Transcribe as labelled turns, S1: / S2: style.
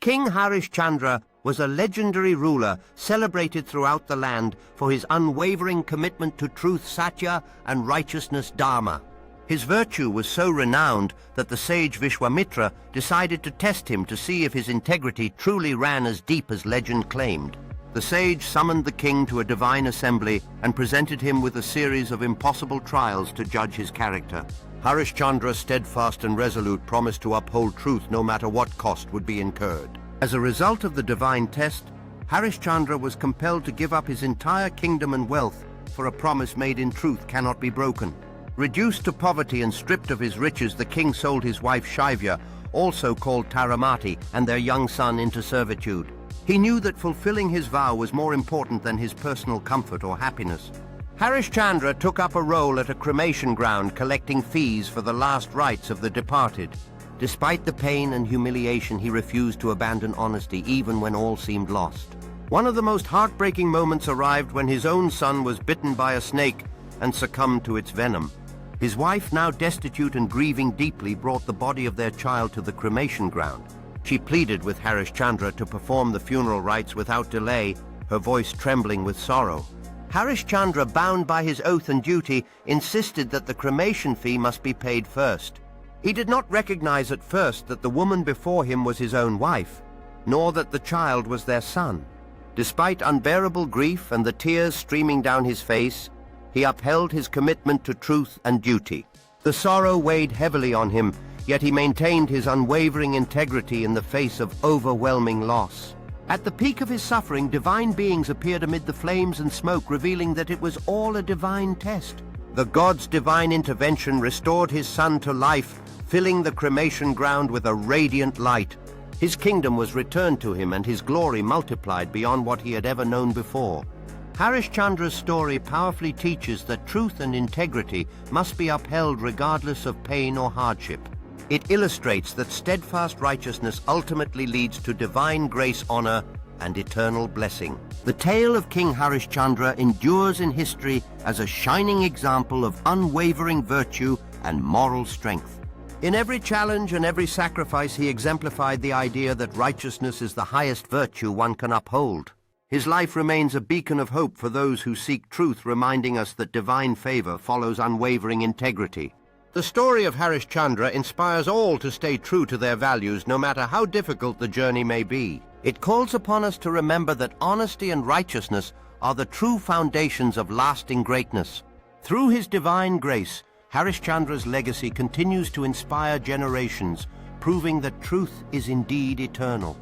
S1: King Harishchandra was a legendary ruler celebrated throughout the land for his unwavering commitment to truth, satya, and righteousness, dharma. His virtue was so renowned that the sage Vishwamitra decided to test him to see if his integrity truly ran as deep as legend claimed. The sage summoned the king to a divine assembly and presented him with a series of impossible trials to judge his character. Harishchandra, steadfast and resolute, promised to uphold truth no matter what cost would be incurred. As a result of the divine test, Harishchandra was compelled to give up his entire kingdom and wealth, for a promise made in truth cannot be broken. Reduced to poverty and stripped of his riches, the king sold his wife Shaivya, also called Taramati, and their young son into servitude. He knew that fulfilling his vow was more important than his personal comfort or happiness. Harishchandra took up a role at a cremation ground collecting fees for the last rites of the departed. Despite the pain and humiliation, he refused to abandon honesty even when all seemed lost. One of the most heartbreaking moments arrived when his own son was bitten by a snake and succumbed to its venom. His wife, now destitute and grieving deeply, brought the body of their child to the cremation ground. She pleaded with Harishchandra to perform the funeral rites without delay, her voice trembling with sorrow. Harishchandra, bound by his oath and duty, insisted that the cremation fee must be paid first. He did not recognize at first that the woman before him was his own wife, nor that the child was their son. Despite unbearable grief and the tears streaming down his face, he upheld his commitment to truth and duty. The sorrow weighed heavily on him, yet he maintained his unwavering integrity in the face of overwhelming loss. At the peak of his suffering, divine beings appeared amid the flames and smoke, revealing that it was all a divine test. The god's divine intervention restored his son to life, filling the cremation ground with a radiant light. His kingdom was returned to him and his glory multiplied beyond what he had ever known before. Harishchandra's story powerfully teaches that truth and integrity must be upheld regardless of pain or hardship. It illustrates that steadfast righteousness ultimately leads to divine grace, honor, and eternal blessing. The tale of King Harishchandra endures in history as a shining example of unwavering virtue and moral strength. In every challenge and every sacrifice, he exemplified the idea that righteousness is the highest virtue one can uphold. His life remains a beacon of hope for those who seek truth, reminding us that divine favor follows unwavering integrity. The story of Harishchandra inspires all to stay true to their values, no matter how difficult the journey may be. It calls upon us to remember that honesty and righteousness are the true foundations of lasting greatness. Through his divine grace, Harishchandra's legacy continues to inspire generations, proving that truth is indeed eternal.